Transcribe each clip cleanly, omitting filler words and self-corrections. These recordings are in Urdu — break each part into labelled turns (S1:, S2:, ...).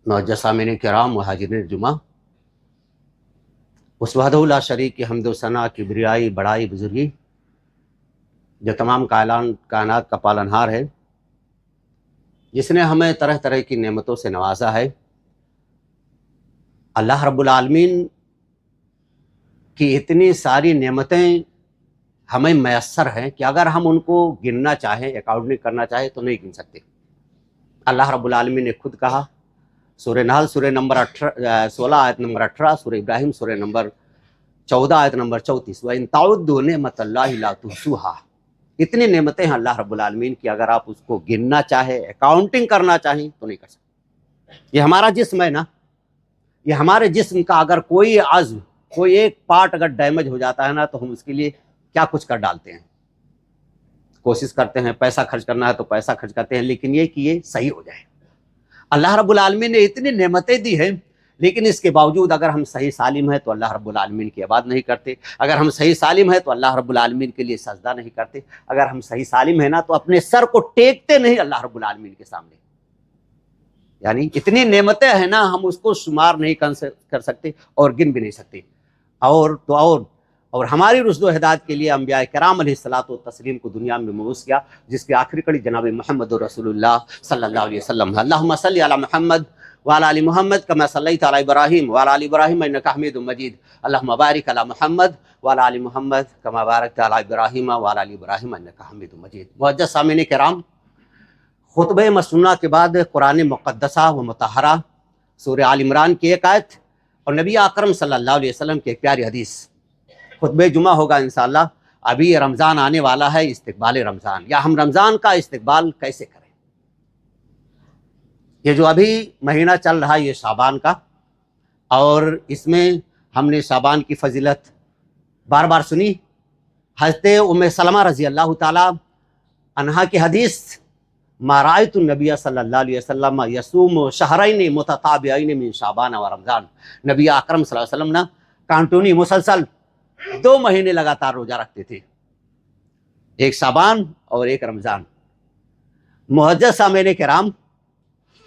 S1: معزز سامعین کرام و حاضرین جمعہ، اس وحدہ لا شریک کی حمد و ثنا، کبریائی، بڑائی، بزرگی جو تمام کائنات کا پالنہار ہے، جس نے ہمیں طرح طرح کی نعمتوں سے نوازا ہے۔ اللہ رب العالمین کی اتنی ساری نعمتیں ہمیں میسر ہیں کہ اگر ہم ان کو گننا چاہیں، اکاؤنٹنگ کرنا چاہیں تو نہیں گن سکتے۔ اللہ رب العالمین نے خود کہا، سورہ نحل سورہ نمبر 16 آیت نمبر 18، سورہ ابراہیم سورہ نمبر 14 آیت نمبر 34، وَإِن تَعُدُّوا نِعْمَتَ اللَّهِ لَا تُحْصُوهَا۔ اتنی نعمتیں ہیں اللہ رب العالمین کی، اگر آپ اس کو گننا چاہیں، اکاؤنٹنگ کرنا چاہیں تو نہیں کر سکتے۔ یہ ہمارا جسم ہے نا، یہ ہمارے جسم کا اگر کوئی عضو، کوئی ایک پارٹ اگر ڈیمیج ہو جاتا ہے نا تو ہم اس کے لیے کیا کچھ کر ڈالتے ہیں، کوشش کرتے ہیں، پیسہ خرچ کرنا ہے تو پیسہ خرچ کرتے ہیں، لیکن یہ کہ یہ صحیح ہو جائے۔ اللہ رب العالمین نے اتنی نعمتیں دی ہیں، لیکن اس کے باوجود اگر ہم صحیح سالم ہیں تو اللہ رب العالمین کی عبادت نہیں کرتے، اگر ہم صحیح سالم ہیں تو اللہ رب العالمین کے لیے سجدہ نہیں کرتے، اگر ہم صحیح سالم ہیں نا تو اپنے سر کو ٹیکتے نہیں اللہ رب العالمین کے سامنے۔ یعنی اتنی نعمتیں ہیں نا، ہم اس کو شمار نہیں کر سکتے اور گن بھی نہیں سکتے۔ اور ہماری رشد و ہدایت کے لیے انبیاء کرام علیہ الصلوۃ والتسلیم کو دنیا میں مبعوث کیا، جس کی آخری کڑی جناب محمد رسول اللہ صلی اللہ علیہ وسلم۔ اللہم صلی علی محمد وعلی آل محمد کما صلیت علی ابراہیم وعلی آل ابراہیم انک حمید مجید۔ اللہم بارک علی محمد وعلی آل محمد کما بارکت علی ابراہیم وعلی آل ابراہیم انک حمید مجید۔ معزز سامعین کرام، خطبہ مسنونہ کے بعد قرآن مقدسہ و مطہرہ سورہ آل عمران کی ایک آیت اور نبی اکرم صلی اللہ علیہ وسلم کی ایک پیاری حدیث۔ خطبہ جمعہ ہوگا انشاءاللہ۔ ابھی یہ رمضان آنے والا ہے، استقبال رمضان، یا ہم رمضان کا استقبال کیسے کریں۔ یہ جو ابھی مہینہ چل رہا ہے یہ شعبان کا، اور اس میں ہم نے شعبان کی فضیلت بار بار سنی۔ حضرت ام سلمہ رضی اللہ تعالی عنہا کی حدیث، ما رأیت النبی صلی اللہ علیہ وسلم یصوم شہرین متتابعین من شعبان و رمضان۔ نبی اکرم صلی اللہ علیہ وسلم نا کانٹونی مسلسل 2 مہینے لگاتار روزہ رکھتے تھے، ایک شعبان اور ایک رمضان۔ معزز سامعین کرام،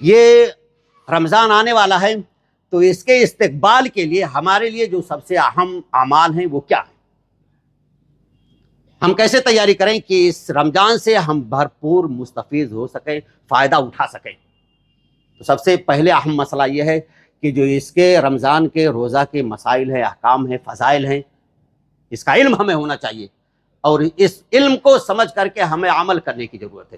S1: یہ رمضان آنے والا ہے تو اس کے استقبال کے لیے ہمارے لیے جو سب سے اہم اعمال ہیں وہ کیا ہیں، ہم کیسے تیاری کریں کہ اس رمضان سے ہم بھرپور مستفید ہو سکیں، فائدہ اٹھا سکیں۔ تو سب سے پہلے اہم مسئلہ یہ ہے کہ جو اس کے رمضان کے روزہ کے مسائل ہیں، احکام ہیں، فضائل ہیں، اس کا علم ہمیں ہونا چاہیے، اور اس علم کو سمجھ کر کے ہمیں عمل کرنے کی ضرورت ہے۔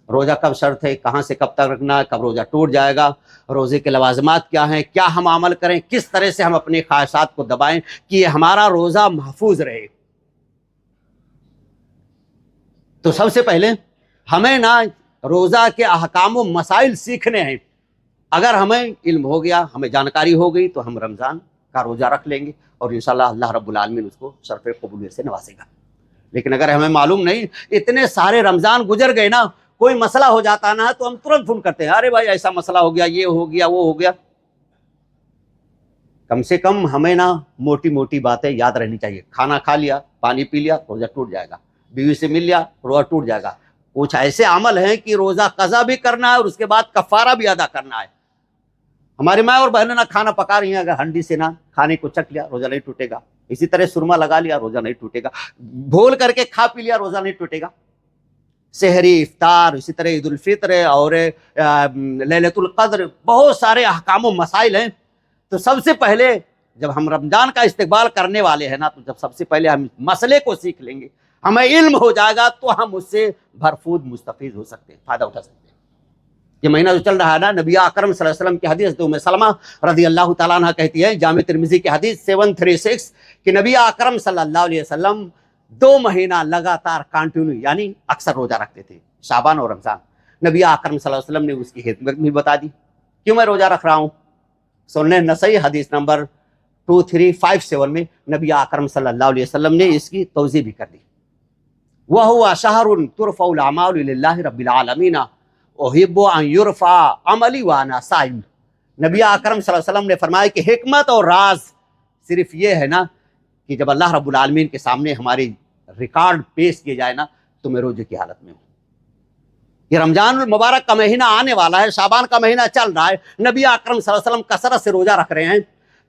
S1: روزہ کب شرط ہے، کہاں سے کب تک رکھنا ہے، کب روزہ ٹوٹ جائے گا، روزے کے لوازمات کیا ہیں، کیا ہم عمل کریں، کس طرح سے ہم اپنی خواہشات کو دبائیں کہ یہ ہمارا روزہ محفوظ رہے۔ تو سب سے پہلے ہمیں نا روزہ کے احکام و مسائل سیکھنے ہیں۔ اگر ہمیں علم ہو گیا، ہمیں جانکاری ہو گئی تو ہم رمضان کا روزہ رکھ لیں گے، اور انشاءاللہ اللہ رب العالمین اس کو شرف قبولیت سے نوازے گا۔ لیکن اگر ہمیں معلوم نہیں، اتنے سارے رمضان گزر گئے نا، کوئی مسئلہ ہو جاتا نا تو ہم ترنت فون کرتے ہیں، ارے بھائی ایسا مسئلہ ہو گیا، یہ ہو گیا، وہ ہو گیا۔ کم سے کم ہمیں نا موٹی موٹی باتیں یاد رہنی چاہیے۔ کھانا کھا لیا، پانی پی لیا، روزہ ٹوٹ جائے گا، بیوی سے مل لیا، روزہ ٹوٹ جائے گا۔ کچھ ایسے عمل ہیں کہ روزہ قضا بھی کرنا ہے اور اس کے بعد کفارہ بھی ادا کرنا ہے۔ ہماری ماں اور بہنیں نہ کھانا پکا رہی ہیں، اگر ہنڈی سے نہ کھانے کو چکھ لیا روزہ نہیں ٹوٹے گا۔ اسی طرح سرما لگا لیا روزہ نہیں ٹوٹے گا، بھول کر کے کھا پی لیا روزہ نہیں ٹوٹے گا۔ سحری، افطار، اسی طرح عید الفطر اور لیلۃ القدر، بہت سارے احکام و مسائل ہیں۔ تو سب سے پہلے جب ہم رمضان کا استقبال کرنے والے ہیں نا، تو جب سب سے پہلے ہم مسئلے کو سیکھ لیں گے، ہمیں علم ہو جائے گا تو ہم اس سے بھرپور مستفید ہو سکتے ہیں، فائدہ اٹھا سکتے ہیں۔ یہ مہینہ جو چل رہا ہے نا، نبی اکرم صلی اللہ علیہ وسلم کی حدیث ام سلمہ رضی اللہ تعالیٰ عنہ کہتی ہے، جامع ترمذی کی حدیث 736، کہ نبی اکرم صلی اللہ علیہ وسلم 2 مہینہ لگاتار کانٹینیو یعنی اکثر روزہ رکھتے تھے، شعبان اور رمضان۔ نبی اکرم صلی اللہ علیہ وسلم نے اس کی حکمت بھی بتا دی، کیوں میں روزہ رکھ رہا ہوں۔ سنن نسائی حدیث نمبر 2357 میں نبی اکرم صلی اللہ علیہ وسلم نے اس کی توضیح بھی کر دی۔ وَهُوَ شَهْرٌ تُرْفَعُ الْأَعْمَالُ لِلَّهِ رَبِّ الْعَالَمِينَ أُحِبُّ أَن يُرْفَعَ عَمَلِي وَأَنَا صَائِمٌ۔ نبی اکرم صلی اللہ علیہ وسلم نے فرمایا کہ حکمت اور راز صرف یہ ہے نا کہ جب اللہ رب العالمین کے سامنے ہماری ریکارڈ پیش کیے جائے نا تو میں روزے کی حالت میں ہوں۔ یہ رمضان المبارک کا مہینہ آنے والا ہے، شعبان کا مہینہ چل رہا ہے، نبی اکرم صلی اللہ علیہ وسلم کثرت سے روزہ رکھ رہے ہیں،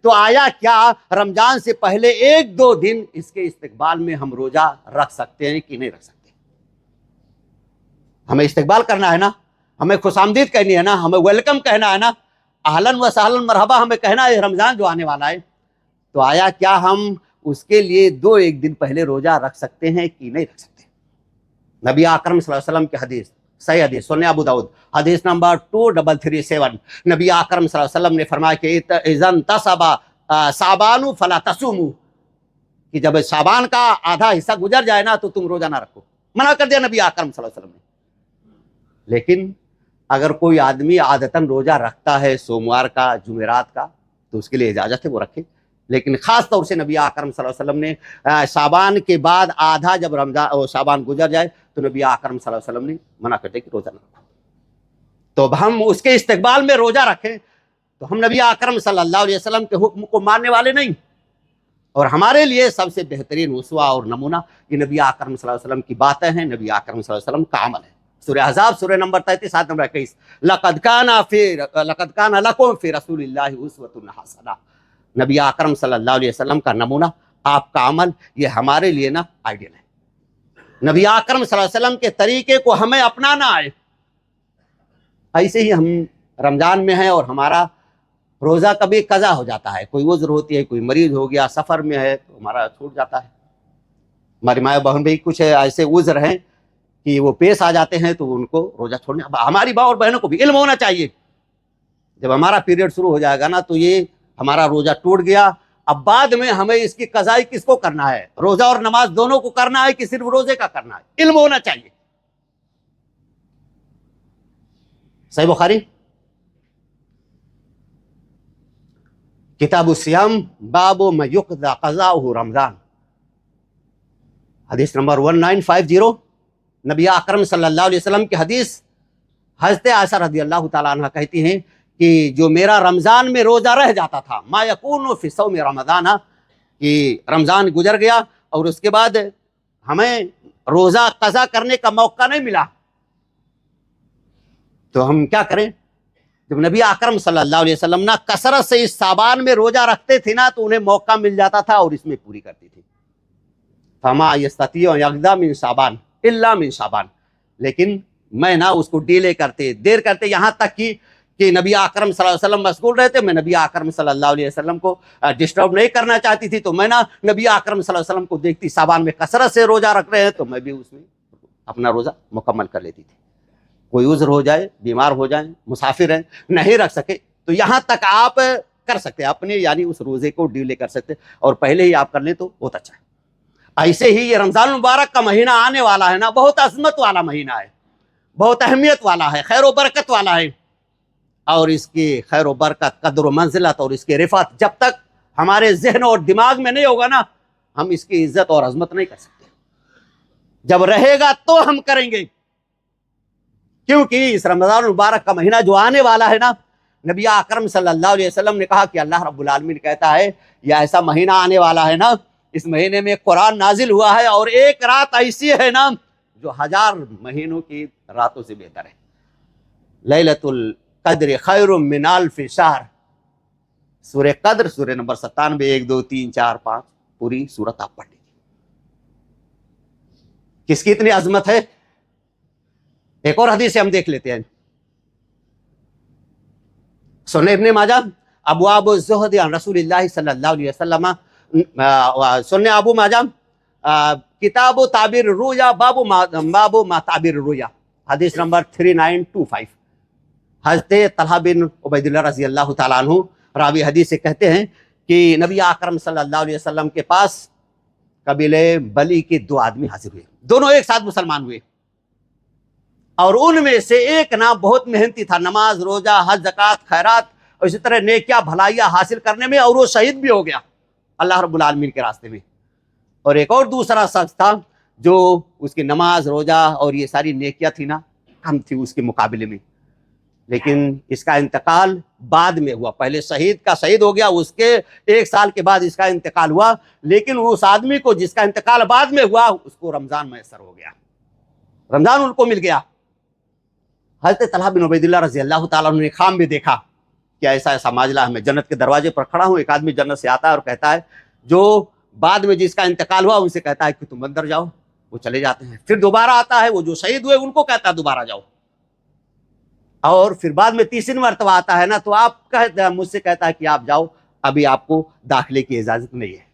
S1: تو آیا کیا رمضان سے پہلے ایک دو دن اس کے استقبال میں ہم روزہ رکھ سکتے ہیں کہ نہیں رکھ سکتے؟ ہمیں استقبال کرنا ہے نا، ہمیں خوش آمدید کہنی ہے نا، ہمیں ویلکم کہنا ہے نا، اہلاً و سہلاً مرحبا ہمیں کہنا ہے رمضان جو آنے والا ہے، تو آیا کیا ہم اس کے لیے ایک دن پہلے روزہ رکھ سکتے ہیں کہ نہیں رکھ سکتے؟ نبی اکرم صلی اللہ علیہ وسلم کی حدیث، صحیح حدیث، سنن ابو داؤد حدیث نمبر 2337، نبی اکرم صلی اللہ علیہ وسلم نے فرمایا کہ اذا انتصب شعبان فلا تصوموا، کہ جب شعبان کا آدھا حصہ گزر جائے نا تو تم روزہ نہ رکھو، منع کر دیا نبی اکرم صلی اللہ علیہ وسلم نے۔ لیکن اگر کوئی آدمی عادتاً روزہ رکھتا ہے سوموار کا، جمعرات کا، تو اس کے لیے اجازت ہے وہ رکھے، لیکن خاص طور سے نبی اکرم صلی اللہ علیہ وسلم نے شعبان کے بعد آدھا جب شعبان گزر جائے تو نبی اکرم صلی اللہ علیہ وسلم نے منع کر دیا کہ روزہ نہ رکھو۔ تو اب ہم اس کے استقبال میں روزہ رکھیں تو ہم نبی اکرم صلی اللہ علیہ وسلم کے حکم کو ماننے والے نہیں، اور ہمارے لیے سب سے بہترین اسوہ اور نمونہ یہ نبی اکرم صلی اللہ علیہ وسلم کی باتیں ہیں، نبی اکرم صلی اللہ علیہ وسلم کا عمل ہے۔ سورہ احزاب سورہ نمبر 33 آیت نمبر 21، لقد کان لکم فی رسول اللہ اسوۃ حسنہ، نبی اکرم صلی اللہ علیہ وسلم کا نمونہ، آپ کا عمل، یہ ہمارے لیے نا آئیڈیل ہے۔ نبی اکرم صلی اللہ علیہ وسلم کے طریقے کو ہمیں اپنانا ہے۔ ایسے ہی ہم رمضان میں ہیں اور ہمارا روزہ کبھی قضا ہو جاتا ہے، کوئی عذر ہوتی ہے، کوئی مریض ہو گیا، سفر میں ہے تو ہمارا چھوٹ جاتا ہے۔ ہماری ماں بہن بھی کچھ ایسے عذر ہیں کہ وہ پیش آ جاتے ہیں تو ان کو روزہ چھوڑنے، ہماری ماں اور بہنوں کو بھی علم ہونا چاہیے، جب ہمارا پیریڈ شروع ہو جائے گا نا تو یہ ہمارا روزہ ٹوٹ گیا، اب بعد میں ہمیں اس کی قضائی کس کو کرنا ہے؟ روزہ اور نماز دونوں کو کرنا ہے کہ صرف روزے کا کرنا ہے؟ علم ہونا چاہیے۔ صحیح بخاری کتاب الصیام باب ما یقضى قضاؤہ رمضان، حدیث نمبر 1950، نبی اکرم صلی اللہ علیہ وسلم کی حدیث، حضرت عائشہ رضی اللہ تعالیٰ عنہ کہتی ہیں کہ جو میرا رمضان میں روزہ رہ جاتا تھا، ما یکون فی صوم رمضان، کہ رمضان گزر گیا اور اس کے بعد ہمیں روزہ قضا کرنے کا موقع نہیں ملا، تو ہم کیا کریں؟ جب نبی اکرم صلی اللہ علیہ وسلم نا کثرت سے اس شعبان میں روزہ رکھتے تھے نا تو انہیں موقع مل جاتا تھا اور اس میں پوری کرتی تھی۔ فما یستطیع یقضی من شعبان الا من شعبان، لیکن میں نا اس کو ڈیلے کرتے، دیر کرتے، یہاں تک کہ نبی اکرم صلی اللہ علیہ وسلم مشغول رہتے، میں نبی اکرم صلی اللہ علیہ وسلم کو ڈسٹرب نہیں کرنا چاہتی تھی، تو میں نا نبی اکرم صلی اللہ علیہ وسلم کو دیکھتی شعبان میں کثرت سے روزہ رکھ رہے ہیں تو میں بھی اس میں اپنا روزہ مکمل کر لیتی تھی۔ کوئی عذر ہو جائے، بیمار ہو جائیں، مسافر ہیں، نہیں رکھ سکے تو یہاں تک آپ کر سکتے اپنے، یعنی اس روزے کو ڈیلے کر سکتے، اور پہلے ہی آپ کر لیں تو بہت اچھا ہے۔ ایسے ہی یہ رمضان المبارک کا مہینہ آنے والا ہے نا، بہت عظمت والا مہینہ ہے، بہت اہمیت والا ہے، خیر و برکت والا ہے، اور اس کی خیر و برکت، قدر و منزلت اور اس کی رفعت جب تک ہمارے ذہن اور دماغ میں نہیں ہوگا نا، ہم اس کی عزت اور عظمت نہیں کر سکتے۔ جب رہے گا تو ہم کریں گے، کیونکہ اس رمضان المبارک کا مہینہ جو آنے والا ہے نا، نبی اکرم صلی اللہ علیہ وسلم نے کہا کہ اللہ رب العالمین کہتا ہے یہ ایسا مہینہ آنے والا ہے نا، اس مہینے میں قرآن نازل ہوا ہے اور ایک رات ایسی ہے نا جو 1000 مہینوں کی راتوں سے بہتر ہے۔ لیلۃ القدر خیر من الف شہر، سورہ قدر، سورہ نمبر 97، 1 2 3 4 5 پوری سورت آپ پڑھ لیجیے۔ کس کی اتنی عظمت ہے؟ ایک اور حدیث سے ہم دیکھ لیتے ہیں، سنن ابن ماجہ ابواب الزہد عن رسول اللہ صلی اللہ علیہ وسلم، سنن ابو ماجہ کتاب تعبیر الرؤیا باب ما تعبیر الرؤیا، حدیث نمبر 3925، حضرت طلحہ بن عبید اللہ رضی اللہ تعالیٰ عنہ راوی حدیث سے کہتے ہیں کہ نبی اکرم صلی اللہ علیہ وسلم کے پاس قبیلہ بلی کے 2 آدمی حاضر ہوئے، دونوں ایک ساتھ مسلمان ہوئے، اور ان میں سے ایک نا بہت محنتی تھا، نماز، روزہ، حج، زکوٰۃ، خیرات اور اسی طرح نیکیاں بھلائیاں حاصل کرنے میں، اور وہ شہید بھی ہو گیا اللہ رب العالمین کے راستے میں۔ اور ایک اور دوسرا شخص تھا جو اس کی نماز، روزہ اور یہ ساری نیکیاں تھی نا کم تھی اس کے مقابلے میں، لیکن اس کا انتقال بعد میں ہوا، پہلے شہید کا شہید ہو گیا، اس کے 1 سال کے بعد اس کا انتقال ہوا، لیکن اس آدمی کو جس کا انتقال بعد میں ہوا اس کو رمضان میسر ہو گیا، رمضان ان کو مل گیا۔ حضرت طلحہ بن عبید اللہ رضی اللہ تعالیٰ عنہ نے خواب میں دیکھا کہ ایسا ایسا معاملہ ہے، میں جنت کے دروازے پر کھڑا ہوں، ایک آدمی جنت سے آتا ہے اور کہتا ہے، جو بعد میں جس کا انتقال ہوا ان سے کہتا ہے کہ تم اندر جاؤ، وہ چلے جاتے ہیں. پھر دوبارہ آتا ہے، وہ جو شہید ہوئے ان کو کہتا ہے دوبارہ جاؤ. اور پھر بعد میں تیسری مرتبہ آتا ہے نا، تو آپ مجھ سے کہتا ہے کہ آپ جاؤ، ابھی آپ کو داخلے کی اجازت نہیں ہے.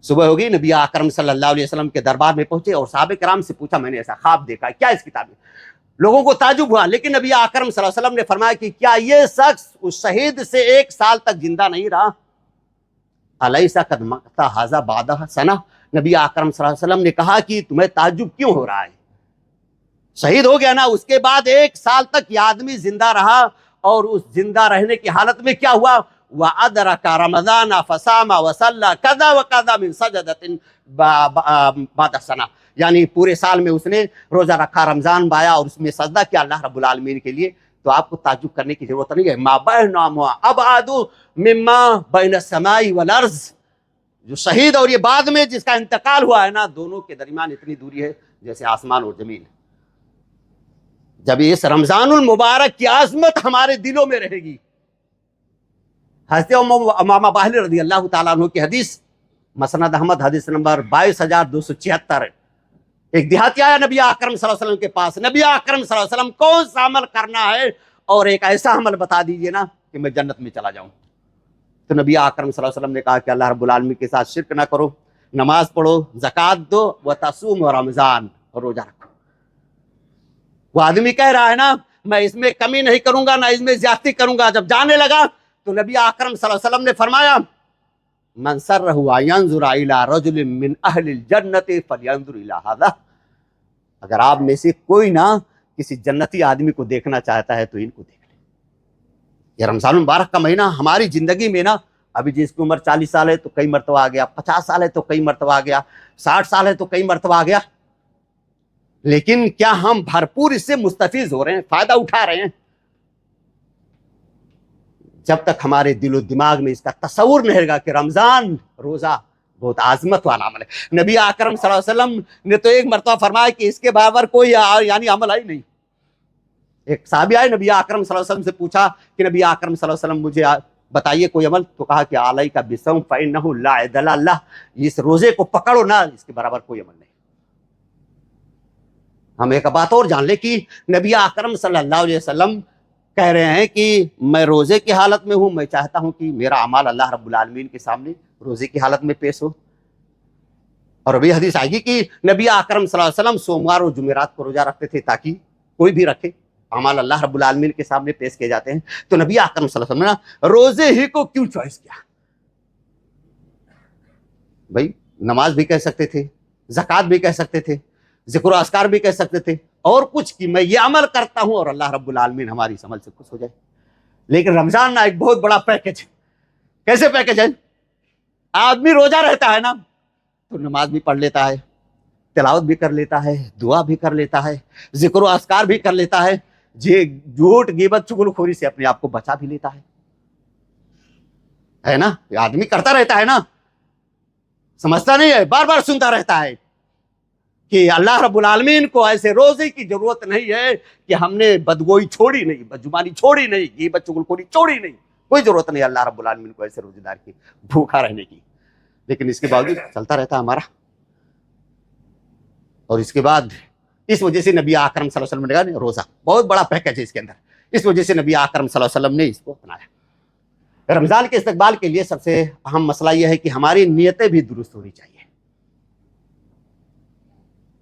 S1: صبح ہوگی، نبی اکرم صلی اللہ علیہ وسلم کے دربار میں پہنچے اور صحابہ کرام سے پوچھا، میں نے ایسا خواب دیکھا، کیا اس کتاب میں؟ لوگوں کو تعجب ہوا، لیکن نبی اکرم صلی اللہ علیہ وسلم نے فرمایا کہ کیا یہ شخص اس شہید سے 1 سال تک زندہ نہیں رہا؟ الیس قد مکث ھذا بعدہ سنہ. نبی اکرم صلی اللہ علیہ وسلم نے کہا کہ تمہیں تعجب کیوں ہو رہا ہے؟ شہید ہو گیا نا، اس کے بعد 1 سال تک یہ آدمی زندہ رہا، اور اس زندہ رہنے کی حالت میں کیا ہوا؟ وَأَدْرَكَ رَمَضَانَ فَصَامَ وَصَلَّى كَذَا وَكَذَا مِن سَجَدَةٍ بَعْدَ سَنَةٍ. یعنی پورے سال میں اس نے روزہ رکھا، رمضان بایا اور اس میں سجدہ کیا اللہ رب العالمین کے لیے. تو آپ کو تعجب کرنے کی ضرورت نہیں ہے. مَا بَيْنَهُمَا أَبْعَدُ مِمَّا بَيْنَ السَّمَاءِ وَالْأَرْضِ. جو شہید اور یہ بعد میں جس کا انتقال ہوا ہے نا، دونوں کے درمیان اتنی دوری ہے جیسے آسمان اور زمین. جب اس رمضان المبارک کی عظمت ہمارے دلوں میں رہے گی. حضرت امامہ باہلی رضی اللہ تعالیٰ عنہ کی حدیث، مسند احمد حدیث نمبر 22,276. ایک دیہاتی آیا نبی اکرم صلی اللہ علیہ وسلم کے پاس. نبی اکرم صلی اللہ علیہ وسلم کون سا عمل کرنا ہے اور ایک ایسا عمل بتا دیجئے نا کہ میں جنت میں چلا جاؤں. تو نبی اکرم صلی اللہ علیہ وسلم نے کہا کہ اللہ رب العالمین کے ساتھ شرک نہ کرو، نماز پڑھو، زکوٰۃ دو، وتصوم و رمضان، اور روزہ رکھو. وہ آدمی کہہ رہا ہے نا، میں اس میں کمی نہیں کروں گا، نہ اس میں زیادتی کروں گا. جب جانے لگا تو نبی اکرم صلی اللہ علیہ وسلم نے فرمایا، من سرہ ان ینظر الی رجل من اہل الجنۃ فلینظر الی ھذا. اگر آپ میں سے کوئی نہ کسی جنتی آدمی کو دیکھنا چاہتا ہے تو ان کو دیکھ لے. یہ رمضان المبارک کا مہینہ ہماری زندگی میں نا، ابھی جس کی عمر 40 سال ہے تو کئی مرتبہ آ گیا، 50 سال ہے تو کئی مرتبہ آ گیا، 60 سال ہے تو کئی مرتبہ آ گیا. لیکن کیا ہم بھرپور اس سے مستفیض ہو رہے ہیں، فائدہ اٹھا رہے ہیں؟ جب تک ہمارے دل و دماغ میں اس کا تصور نہیں رہے گا کہ رمضان روزہ بہت عظمت والا عمل ہے. نبی اکرم صلی اللہ علیہ وسلم نے تو ایک مرتبہ فرمایا کہ اس کے برابر کوئی یعنی عمل ہی نہیں. ایک صحابی آئے نبی اکرم صلی اللہ علیہ وسلم سے پوچھا کہ نبی اکرم صلی اللہ علیہ وسلم مجھے بتائیے کوئی عمل. تو کہا کہ علیک بصوم فإنہ لا عدل لہ. اس روزے کو پکڑو نا، اس کے برابر کوئی عمل نہیں. ہم ایک بات اور جان لیں کہ نبی اکرم صلی اللہ علیہ وسلم کہہ رہے ہیں کہ میں روزے کی حالت میں ہوں، میں چاہتا ہوں کہ میرا اعمال اللہ رب العالمین کے سامنے روزے کی حالت میں پیش ہو. اور ابھی حدیث آئے گی کہ نبی اکرم صلی اللہ علیہ وسلم سوموار اور جمعرات کو روزہ رکھتے تھے تاکہ کوئی بھی رکھے، اعمال اللہ رب العالمین کے سامنے پیش کیے جاتے ہیں. تو نبی اکرم صلی اللہ علیہ وسلم نے روزے ہی کو کیوں چوائس کیا؟ بھائی نماز بھی کہہ سکتے تھے، زکوٰۃ بھی کہہ سکتے تھے، ذکر و اذکار بھی کہہ سکتے تھے، اور کچھ کہ میں یہ عمل کرتا ہوں اور اللہ رب العالمین ہماری اس عمل سے خوش ہو جائے. لیکن رمضان نا ایک بہت بڑا پیکج ہے. کیسے پیکج ہے؟ آدمی روزہ رہتا ہے نا تو نماز بھی پڑھ لیتا ہے، تلاوت بھی کر لیتا ہے، دعا بھی کر لیتا ہے، ذکر و اذکار بھی کر لیتا ہے، جھوٹ غیبت چغل خوری سے اپنے آپ کو بچا بھی لیتا ہے نا. یہ آدمی کرتا رہتا ہے نا، سمجھتا نہیں ہے، بار بار سنتا رہتا ہے کہ اللہ رب العالمین کو ایسے روزے کی ضرورت نہیں ہے کہ ہم نے بدگوئی چھوڑی نہیں، بدزبانی چھوڑی نہیں، غیبت چغلخوری چھوڑی نہیں. کوئی ضرورت نہیں اللہ رب العالمین کو ایسے روزے دار کی، بھوکا رہنے کی. لیکن اس کے باوجود چلتا رہتا ہے ہمارا. اور اس کے بعد اس وجہ سے نبی اکرم صلی اللہ علیہ وسلم نے کہا روزہ بہت بڑا پیکج ہے اس کے اندر. اس وجہ سے نبی اکرم صلی اللہ علیہ وسلم نے اس کو اپنایا. رمضان کے استقبال کے لیے سب سے اہم مسئلہ یہ ہے کہ ہماری نیتیں بھی درست ہونی چاہیے.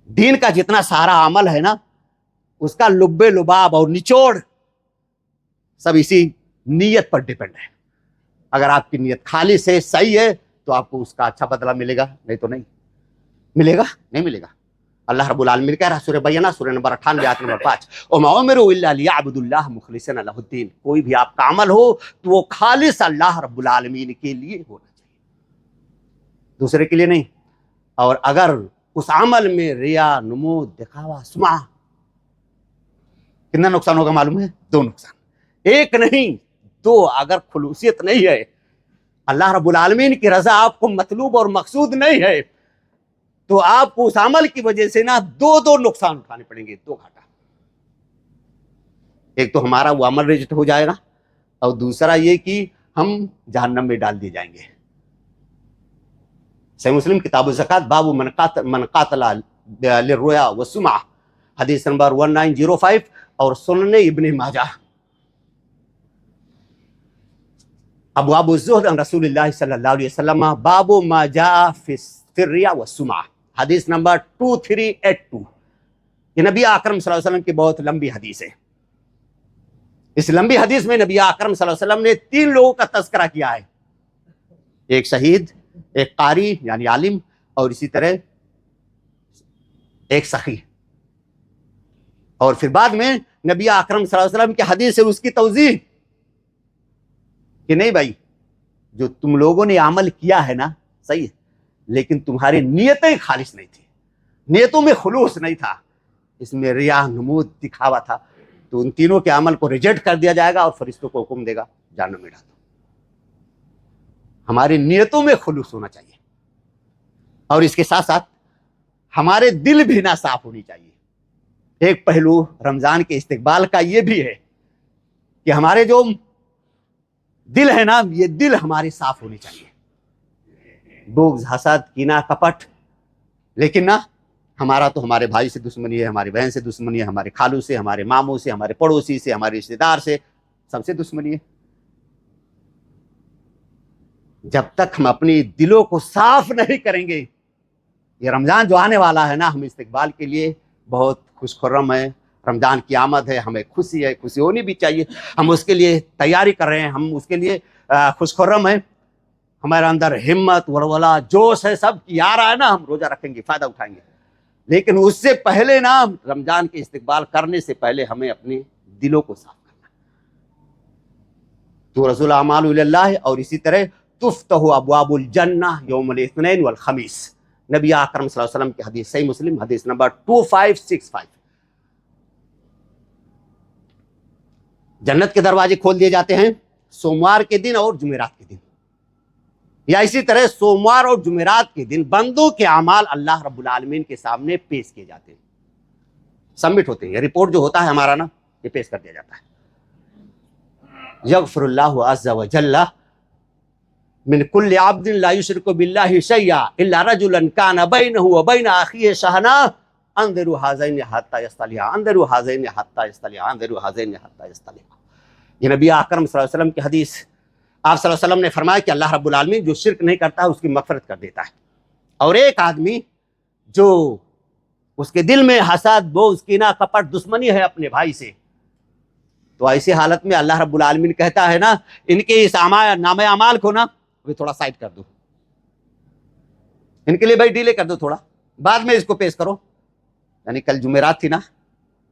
S1: دین کا جتنا سارا عمل ہے نا، اس کا لب لباب اور نچوڑ سب اسی نیت پر ڈیپینڈ ہے. اگر آپ کی نیت خالص ہے، صحیح ہے، تو آپ کو اس کا اچھا بدلہ ملے گا، نہیں تو نہیں ملے گا، نہیں ملے گا. اللہ رب العالمین کہہ رہا سورہ بینہ سورہ نمبر 98 آیت نمبر 5، وما امروا الا لیعبدوا اللہ مخلصین لہ الدین. کوئی بھی آپ کا عمل ہو تو وہ خالص اللہ رب العالمین کے لیے ہونا چاہیے، دوسرے کے لیے نہیں. اور اگر اس عمل میں ریا، نمود، دکھاوا، سمعہ، کتنا نقصان ہوگا معلوم ہے؟ 2 نقصان. ایک نہیں 2. اگر خلوصیت نہیں ہے، اللہ رب العالمین کی رضا آپ کو مطلوب اور مقصود نہیں ہے، تو آپ کو اس عمل کی وجہ سے نا 2 نقصان اٹھانے پڑیں گے، 2 گھاٹا. ایک تو ہمارا وہ عمل ریجیکٹ ہو جائے گا، اور دوسرا یہ کہ ہم جہنم میں ڈال دیے جائیں گے۔ صحیح مسلم کتاب الزکات باب من قاتل للرؤیا والسمعہ، حدیث نمبر 1905، اور سنن ابن ماجہ ابواب الزہد عن رسول اللہ صلی اللہ علیہ وسلم باب ما جاء فی الرؤیا والسمعہ، حدیث نمبر 2382۔ یہ نبی اکرم صلی اللہ علیہ وسلم کی بہت لمبی حدیث ہے۔ اس لمبی حدیث میں نبی اکرم صلی اللہ علیہ وسلم نے 3 لوگوں کا تذکرہ کیا ہے، ایک شہید، ایک قاری یعنی عالم، اور اسی طرح ایک سخی۔ اور پھر بعد میں نبی اکرم صلی اللہ علیہ وسلم کی حدیث سے اس کی توضیح کہ نہیں بھائی، جو تم لوگوں نے عمل کیا ہے نا صحیح ہے، لیکن تمہاری نیتیں خالص نہیں تھی، نیتوں میں خلوص نہیں تھا، اس میں ریا، نمود، دکھاوا تھا، تو ان تینوں کے عمل کو ریجیکٹ کر دیا جائے گا اور فرشتوں کو حکم دے گا جہنم میں ڈال دو۔ ہماری نیتوں میں خلوص ہونا چاہیے، اور اس کے ساتھ ساتھ ہمارے دل بھی نہ صاف ہونی چاہیے۔ ایک پہلو رمضان کے استقبال کا یہ بھی ہے کہ ہمارے جو دل ہے نا، یہ دل ہمارے صاف ہونی چاہیے، بغض، حسد، کینہ، کپٹ۔ لیکن نہ، ہمارا تو ہمارے بھائی سے دشمنی ہے، ہماری بہن سے دشمنی ہے، ہمارے خالو سے، ہمارے ماموں سے، ہمارے پڑوسی سے، ہمارے رشتے دار سے، سب سے دشمنی ہے۔ جب تک ہم اپنی دلوں کو صاف نہیں کریں گے، یہ رمضان جو آنے والا ہے نا، ہم استقبال کے لیے بہت خوش خرم ہے، رمضان کی آمد ہے، ہمیں خوشی ہے، خوشی ہونی بھی چاہیے، ہم اس کے لیے تیاری کر رہے ہیں، ہم اس کے لیے خوش خرم ہیں، ہمارے اندر ہمت، ولولہ، جوش ہے، سب کی آ رہا ہے نا، ہم روزہ رکھیں گے، فائدہ اٹھائیں گے۔ لیکن اس سے پہلے نا، رمضان کے استقبال کرنے سے پہلے ہمیں اپنے دلوں کو صاف کرنا، تو رسول اعمال اللہ، اور اسی طرح تفتح ابواب الجنہ یوم الاثنین والخمیس، نبی اکرم صلی اللہ علیہ وسلم کی حدیث، صحیح مسلم حدیث نمبر 2565۔ جنت کے دروازے کھول دیے جاتے ہیں سوموار کے دن اور جمعرات کے دن، یا اسی طرح سوموار اور جمعرات کے دن بندوں کے اعمال اللہ رب العالمین کے سامنے پیش کیے جاتے ہیں، سبمٹ ہوتے ہیں، یہ رپورٹ جو ہوتا ہے ہمارا نا، یہ پیش کر دیا جاتا ہے۔ یغفر اللہ عز وجل من کل عبد لا یشرک باللہ شیئا الا رجلا کان بینہ وبین اخیہ شحناء انظروا ھذین حتی یصطلعا، انظروا ھذین حتی یصطلعا، انظروا ھذین حتی یصطلعا۔ یہ نبی اکرم صلی اللہ علیہ وسلم کی حدیث، آپ صلی اللہ علیہ وسلم نے فرمایا کہ اللہ رب العالمین جو شرک نہیں کرتا ہے اس کی مغفرت کر دیتا ہے، اور ایک آدمی جو اس کے دل میں حسد، بغض، کینہ، کپٹ، دشمنی ہے اپنے بھائی سے، تو ایسی حالت میں اللہ رب العالمین کہتا ہے نا، ان کے اس نامہ اعمال کو نا ابھی تھوڑا سائڈ کر دو، ان کے لیے بھائی ڈیلے کر دو، تھوڑا بعد میں اس کو پیش کرو۔ یعنی کل جمعرات تھی نا،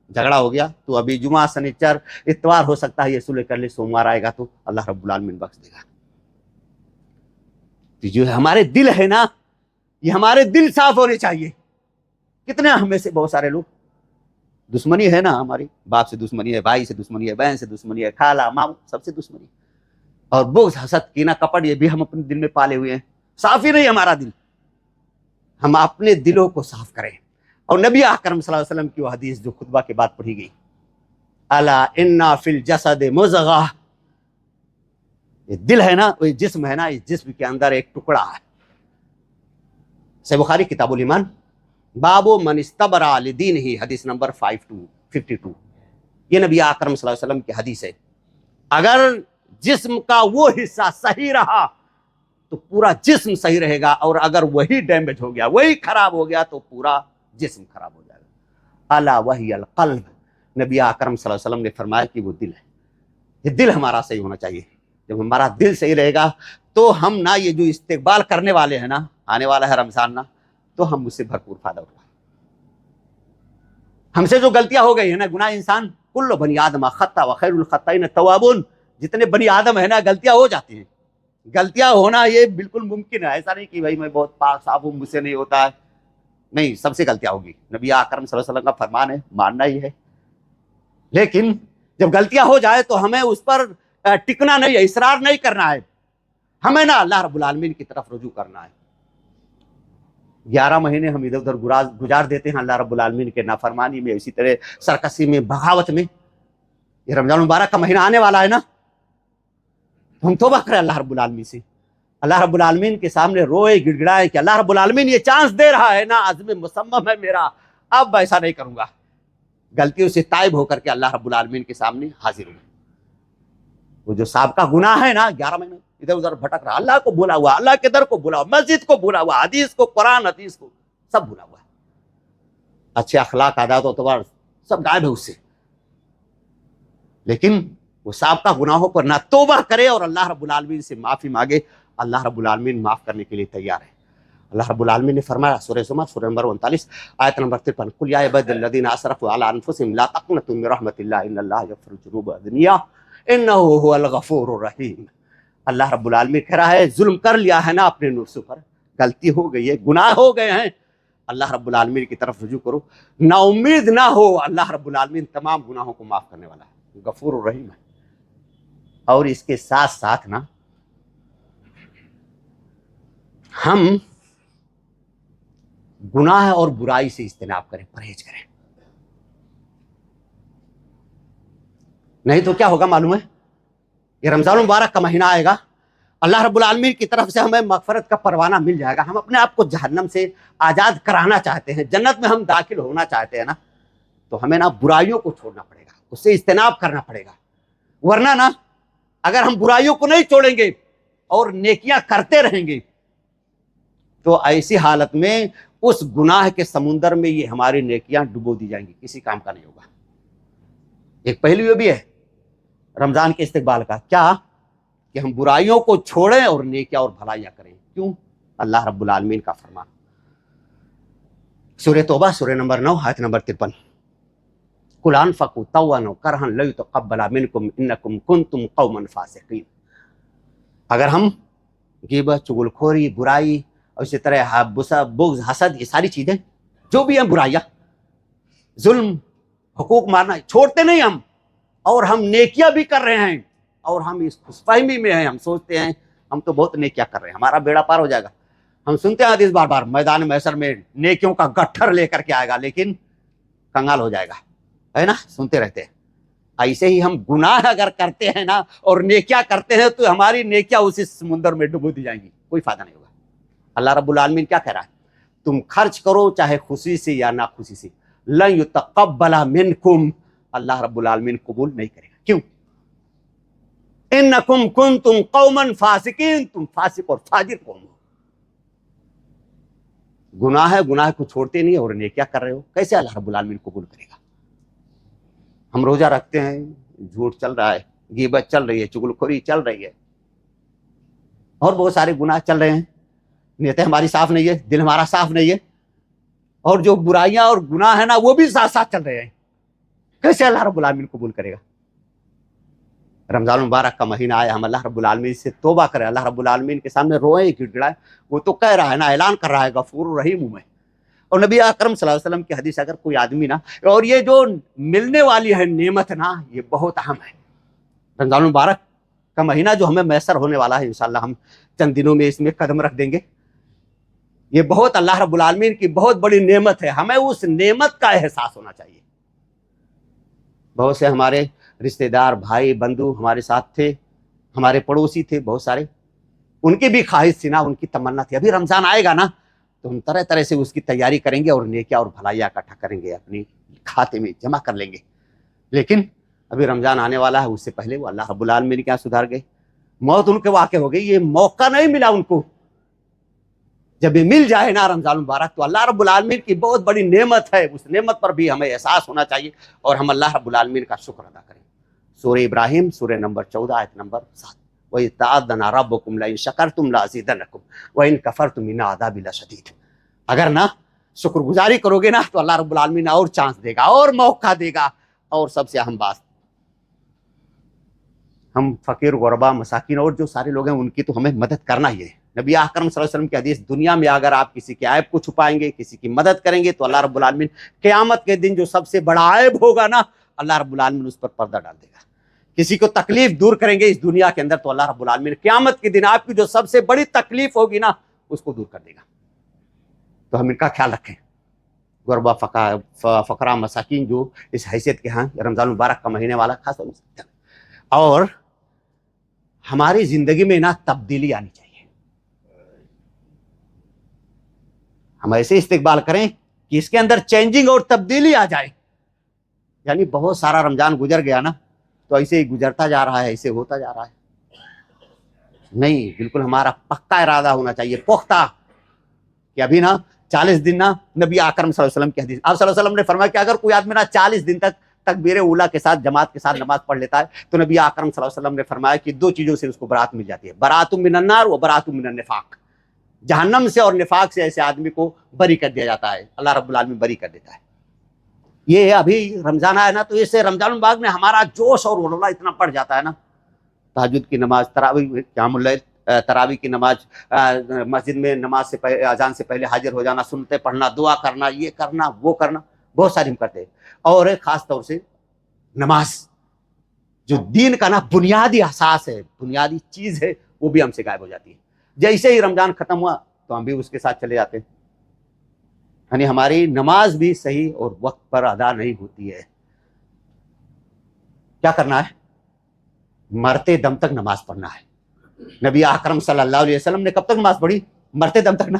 S1: جھگڑا ہو گیا، تو ابھی جمعہ، سنیچر، اتوار ہو سکتا ہے یہ صلح کر لے، سوموار آئے گا تو اللہ رب العالمین بخش دے گا۔ تو جو ہمارے دل ہے نا، یہ ہمارے دل صاف ہونے چاہیے۔ کتنے ہمیں سے بہت سارے لوگ دشمنی ہے نا، ہماری باپ سے دشمنی ہے، بھائی سے دشمنی ہے، بہن سے دشمنی ہے، خالہ، ماموں، سب سے دشمنی، اور بغض، حسد، کینہ، کپٹ، یہ بھی ہم اپنے دل میں پالے ہوئے ہیں، صاف ہی نہیں ہمارا دل۔ ہم اپنے دلوں کو صاف کریں۔ اور نبی اکرم صلی اللہ علیہ وسلم کی وہ حدیث جو خطبہ کے بعد پڑھی گئی، الا ان فی الجسد مضغہ، یہ دل ہے نا، وہ جسم ہے نا، اس جسم کے اندر ایک ٹکڑا ہے۔ صحیح بخاری کتاب الایمان باب من استبرأ لدینہ، حدیث نمبر 52۔ یہ نبی اکرم صلی اللہ علیہ وسلم کی حدیث ہے۔ اگر جسم کا وہ حصہ صحیح رہا تو پورا جسم صحیح رہے گا، اور اگر وہی ڈیمیج ہو گیا، وہی خراب ہو گیا، تو پورا جسم خراب ہو جائے گا۔ الا وہی القلب، نبی اکرم صلی اللہ علیہ وسلم نے فرمایا کہ وہ دل ہے، یہ دل ہمارا صحیح ہونا چاہیے۔ جب ہمارا دل صحیح رہے گا تو ہم نا، یہ جو استقبال کرنے والے ہیں نا، آنے والا ہے رمضان نا، تو ہم اس سے بھرپور فائدہ اٹھائیں۔ ہم سے جو غلطیاں ہو گئی ہیں نا، گناہ انسان، کل بنی آدم خطا وخیر الخطائین التوابون، جتنے بنی آدم ہے نا، غلطیاں ہو جاتی ہیں۔ غلطیاں ہونا یہ بالکل ممکن ہے، ایسا نہیں کہ بھائی میں بہت پاک صاف ہوں، مجھ سے نہیں ہوتا ہے، نہیں، سب سے غلطیاں ہوگی، نبی اکرم صلی اللہ علیہ وسلم کا فرمان ہے، ماننا ہی ہے۔ لیکن جب غلطیاں ہو جائے تو ہمیں اس پر ٹکنا نہیں ہے، اصرار نہیں کرنا ہے، ہمیں نا اللہ رب العالمین کی طرف رجوع کرنا ہے۔ 11 مہینے ہم ادھر ادھر گزار دیتے ہیں اللہ رب العالمین کے نافرمانی میں، اسی طرح سرکشی میں، بغاوت میں، یہ رمضان المبارک کا مہینہ آنے والا ہے نا، تو ہم توبہ کریں اللہ رب العالمین سے، اللہ رب العالمین کے سامنے روئے گڑ گڑائے کہ اللہ رب العالمین یہ چانس دے رہا ہے نا، عزم مصمم ہے میرا، اب ایسا نہیں کروں گا، غلطیوں سے تائب ہو کر کے اللہ رب العالمین کے سامنے حاضر ہوں۔ وہ جو سابقہ گناہ ہے نا، 11 مہینے ادھر ادھر بھٹک رہا، اللہ کو بھولا ہوا، اللہ کے در کو بھولا ہوا، مسجد کو بھولا ہوا، حدیث کو، قرآن حدیث کو سب بھولا ہوا ہے، اچھے اخلاق عادات و اعتبار سب غائب ہے اس سے، لیکن وہ سابقہ گناہوں پر نہ توبہ کرے اور اللہ رب العالمین سے معافی مانگے، اللہ رب العالمین معاف کرنے کے لیے تیار ہے۔ اللہ رب العالمین نے فرمایا سورہ زمر سورہ نمبر 39 آیت نمبر 53، قل یا عباد الذین اسرفوا علی انفسهم لا تقنطوا من رحمت اللہ ان اللہ یغفر الذنوب جميعا انہ هو الغفور الرحیم۔ اللہ رب العالمین کہہ رہا ہے ظلم کر لیا ہے نا اپنے نفس پر، غلطی ہو گئی ہے، گناہ ہو گئے ہیں، اللہ رب العالمین کی طرف رجوع کرو، نا امید نہ ہو، اللہ رب العالمین تمام گناہوں کو معاف کرنے والا ہے، غفور الرحیم ہے۔ اور اس کے ساتھ ساتھ نا ہم گناہ اور برائی سے اجتناب کریں، پرہیز کریں، نہیں تو کیا ہوگا معلوم ہے، یہ رمضان المبارک کا مہینہ آئے گا، اللہ رب العالمین کی طرف سے ہمیں مغفرت کا پروانہ مل جائے گا، ہم اپنے آپ کو جہنم سے آزاد کرانا چاہتے ہیں، جنت میں ہم داخل ہونا چاہتے ہیں نا، تو ہمیں نا برائیوں کو چھوڑنا پڑے گا، اس سے اجتناب کرنا پڑے گا، ورنہ نا اگر ہم برائیوں کو نہیں چھوڑیں گے اور نیکیاں کرتے رہیں گے تو ایسی حالت میں اس گناہ کے سمندر میں یہ ہماری نیکیاں ڈبو دی جائیں گی، کسی کام کا نہیں ہوگا۔ ایک پہلو یہ بھی ہے رمضان کے استقبال کا، کیا کہ ہم برائیوں کو چھوڑیں اور نیکیاں اور بھلائیاں کریں، کیوں؟ اللہ رب العالمین کا فرمان سورہ توبہ سورہ نمبر 9 آیت نمبر 53، قل انفقوا طوعا وكرها لن يتقبل منكم انكم كنتم قوما فاسقين۔ اگر ہم غیبت، چغلخوری، برائی اور اسی طرح بغض، حسد، یہ ساری چیزیں جو بھی ہیں برائیاں، ظلم، حقوق مارنا چھوڑتے نہیں ہم، اور ہم نیکیاں بھی کر رہے ہیں، اور ہم اس خوش فہمی میں ہیں، ہم سوچتے ہیں ہم تو بہت نیکیاں کر رہے ہیں، ہمارا بیڑا پار ہو جائے گا، ہم سنتے ہیں حدیث بار بار میدان محشر میں نیکیوں کا گٹھر لے کر کے آئے گا لیکن کنگال ہو جائے گا، ہے نا، سنتے رہتے ہیں۔ ایسے ہی ہم گناہ اگر کرتے ہیں نا اور نیکیاں کرتے ہیں تو ہماری نیکیاں اسی سمندر میں ڈبو دی جائیں گی، کوئی فائدہ نہیں ہوگا۔ اللہ رب العالمین کیا کہہ رہا ہے، تم خرچ کرو چاہے خوشی سے یا ناخوشی سے، لن یتقبل منکم، اللہ رب العالمین قبول نہیں کرے گا، کیوں؟ انکم کنتم قوما فاسقین، تم فاسق اور فاجر قوم ہو، گناہ ہے، گناہ کو چھوڑتے نہیں اور نیکیاں کر رہے ہو، کیسے اللہ رب العالمین قبول کرے گا؟ ہم روزہ رکھتے ہیں، جھوٹ چل رہا ہے، غیبت چل رہی ہے، چغلخوری چل رہی ہے، اور بہت سارے گناہ چل رہے ہیں، نیتیں ہماری صاف نہیں ہے، دل ہمارا صاف نہیں ہے، اور جو برائیاں اور گناہ ہیں نا وہ بھی ساتھ ساتھ چل رہے ہیں، کیسے اللہ رب العالمین قبول کرے گا؟ رمضان المبارک کا مہینہ آیا، ہم اللہ رب العالمین سے توبہ کریں، اللہ رب العالمین کے سامنے روئیں، گڑ گڑائیں، وہ تو کہہ رہا ہے نا، اعلان کر رہا ہے غفور الرحیم ہوں میں، اور نبی اکرم صلی اللہ علیہ وسلم کی حدیث اگر کوئی آدمی نا، اور یہ جو ملنے والی ہے نعمت نا یہ بہت اہم ہے، رمضان المبارک کا مہینہ جو ہمیں میسر ہونے والا ہے، انشاءاللہ ہم چند دنوں میں اس میں قدم رکھ دیں گے، یہ بہت اللہ رب العالمین کی بہت بڑی نعمت ہے، ہمیں اس نعمت کا احساس ہونا چاہیے۔ بہت سے ہمارے رشتہ دار، بھائی، بندو ہمارے ساتھ تھے، ہمارے پڑوسی تھے بہت سارے، ان کی بھی خواہش تھی نا، ان کی تمنا تھی ابھی رمضان آئے گا نا تو ہم طرح طرح سے اس کی تیاری کریں گے اور نیکیاں اور بھلائیاں اکٹھا کریں گے، اپنی کھاتے میں جمع کر لیں گے، لیکن ابھی رمضان آنے والا ہے، اس سے پہلے وہ اللہ رب العالمین کیا سدھار گئے، موت ان کے واقع ہو گئی، یہ موقع نہیں ملا ان کو، جب یہ مل جائے نا رمضان مبارک تو اللہ رب العالمین کی بہت بڑی نعمت ہے، اس نعمت پر بھی ہمیں احساس ہونا چاہیے اور ہم اللہ رب العالمین کا شکر ادا کریں۔ سورہ ابراہیم سورہ نمبر 14 آیت نمبر 7، وَإِذْ تَعَذَّنَ رَبُّكُمْ لَئِن شَكَرْتُمْ لَأَزِيدَنَّكُمْ وَإِن كَفَرْتُمْ إِنَّ عَذَابِي لَشَدِيدٌ۔ اگر نا شکر گزاری کرو گے نا تو اللہ رب العالمین اور چانس دے گا اور موقع دے گا، اور سب سے اہم بات، ہم فقیر، غربا، مساکین اور جو سارے لوگ ہیں ان کی تو ہمیں مدد کرنا ہی ہے۔ نبی اکرم صلی اللہ علیہ وسلم کی حدیث، دنیا میں اگر آپ کسی کے عیب کو چھپائیں گے، کسی کی مدد کریں گے تو اللہ رب العالمین قیامت کے دن جو سب سے بڑا عیب ہوگا نا، اللہ رب العالمین اس پر پردہ ڈال دے گا۔ کسی کو تکلیف دور کریں گے اس دنیا کے اندر تو اللہ رب العالمین قیامت کے دن آپ کی جو سب سے بڑی تکلیف ہوگی نا اس کو دور کر دے گا۔ تو ہم ان کا خیال رکھیں، غربا فقرا مساکین جو اس حیثیت کے ہاں رمضان المبارک کا مہینے والا خاص طور سے. اور ہماری زندگی میں نا تبدیلی آنی چاہیے. ہم ایسے استقبال کریں کہ اس کے اندر چینجنگ اور تبدیلی آ جائے. یعنی بہت سارا رمضان گزر گیا نا تو ایسے ہی گزرتا جا رہا ہے, ایسے ہوتا جا رہا ہے. نہیں, بالکل ہمارا پکا ارادہ ہونا چاہیے, پختہ, کہ ابھی نا 40 دن نا نبی اکرم صلی اللہ علیہ وسلم کی حدیث, آپ صلی اللہ علیہ وسلم نے فرمایا کہ اگر کوئی آدمی نا 40 دن تک تکبیر اولیٰ کے ساتھ جماعت کے ساتھ نماز پڑھ لیتا ہے تو نبی اکرم صلی اللہ علیہ وسلم نے فرمایا کہ 2 چیزوں سے اس کو برات مل جاتی ہے, برات من النار و برات من النفاق. جہنم سے اور نفاق سے ایسے آدمی کو بری کر دیا جاتا ہے, اللہ رب العالمین بری کر دیتا ہے. یہ ابھی رمضان آیا نا تو اس سے رمضان المبارک میں ہمارا جوش اور ولولہ اتنا بڑھ جاتا ہے نا. تہجد کی نماز, تراویح, قیام اللیل, تراویح کی نماز, مسجد میں نماز سے پہلے, اذان سے پہلے حاضر ہو جانا, سنتے پڑھنا, دعا کرنا, یہ کرنا وہ کرنا, بہت ساری ہم کرتے ہیں. اور خاص طور سے نماز جو دین کا نا بنیادی اساس ہے, بنیادی چیز ہے, وہ بھی ہم سے غائب ہو جاتی ہے. جیسے ہی رمضان ختم ہوا تو ہم بھی اس کے ساتھ چلے جاتے ہیں. یعنی ہماری نماز بھی صحیح اور وقت پر ادا نہیں ہوتی ہے. کیا کرنا ہے؟ مرتے دم تک نماز پڑھنا ہے. نبی اکرم صلی اللہ علیہ وسلم نے کب تک نماز پڑھی؟ مرتے دم تک نا.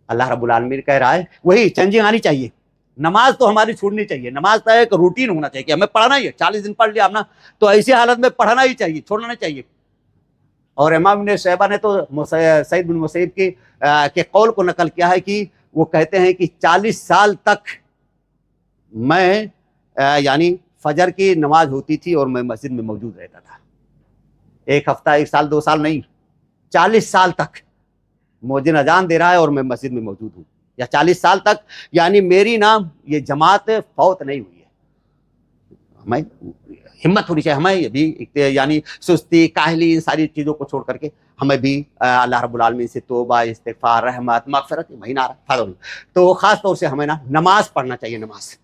S1: اللہ رب العالمین کہہ رہا ہے وہی چینجنگ آنی چاہیے. نماز تو ہماری چھوڑنی چاہیے, نماز کا ایک روٹین ہونا چاہیے کہ ہمیں پڑھنا ہی ہے. 40 دن پڑھ لیا ہم نا تو ایسی حالت میں پڑھنا ہی چاہیے, چھوڑنا نہیں چاہیے. اور امام ابن شیبہ نے تو سعید بن مسیب کے قول کو نقل کیا ہے کہ وہ کہتے ہیں کہ 40 سال تک میں یعنی فجر کی نماز ہوتی تھی اور میں مسجد میں موجود رہتا تھا. 1 ہفتہ, 1 سال, 2 سال نہیں, 40 سال تک مؤذن اذان دے رہا ہے اور میں مسجد میں موجود ہوں, یا 40 سال تک. یعنی میری نا یہ جماعت فوت نہیں ہوئی ہے. ہمیں ہمت ہونی چاہیے, ہمیں بھی یعنی سستی, کاہلی, ان ساری چیزوں کو چھوڑ کر کے ہمیں بھی اللہ رب العالمین سے توبہ, استغفار, رحمت, مغفرت, مہینہ آ رہا ہے. تو خاص طور سے ہمیں نا نماز پڑھنا چاہیے. نماز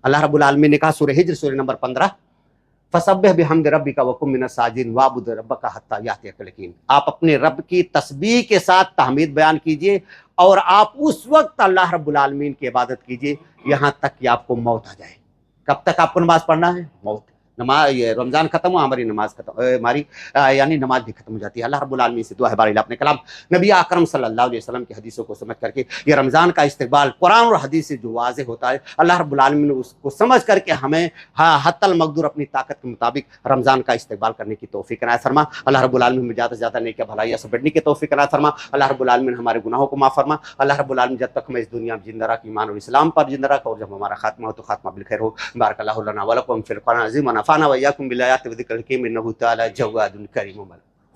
S1: اللہ رب العالمین نے کہا سورہ ہجر سورہ نمبر 15, فسبح بحمد ربک وکن من الساجدین واعبد ربک حتی یاتیک الیقین. آپ اپنے رب کی تسبیح کے ساتھ تحمید بیان کیجئے اور آپ اس وقت اللہ رب العالمین کی عبادت کیجئے یہاں تک کہ آپ کو موت آ جائے. کب تک آپ کو نماز پڑھنا ہے؟ موت. نماز, یہ رمضان ختم ہوا, ہماری نماز ختم, ہماری یعنی نماز بھی ختم ہو جاتی ہے. اللہ رب العالمین سے دعا ہے بار اپنے کلام نبی اکرم صلی اللہ علیہ وسلم کی حدیثوں کو سمجھ کر کے یہ رمضان کا استقبال قرآن اور حدیث سے جو واضح ہوتا ہے, اللہ رب العالمین نے اس کو سمجھ کر کے ہمیں حتی المقدور اپنی طاقت کے مطابق رمضان کا استقبال کرنے کی توفیق عنایت فرما. اللہ رب العالمین ہمیں زیادہ سے زیادہ نیکیاں بھلائیاں سے بڑھنے کی توفیق عنایت فرما. اللہ رب العالمین ہمارے گناہوں کو معاف فرما. اللہ رب العالمین جب تک ہمیں اس دنیا میں زندہ رکھ, ایمان اور اسلام پر زندہ رکھ, اور جب ہمارا خاتمہ ہو تو خاتمہ بالخیر ہو. بارک اللہ لنا ولکم فی القرآن العظیم ونفعنا وإياکم بالآیات والذکر الحکیم انہ تعالی جواد کریم.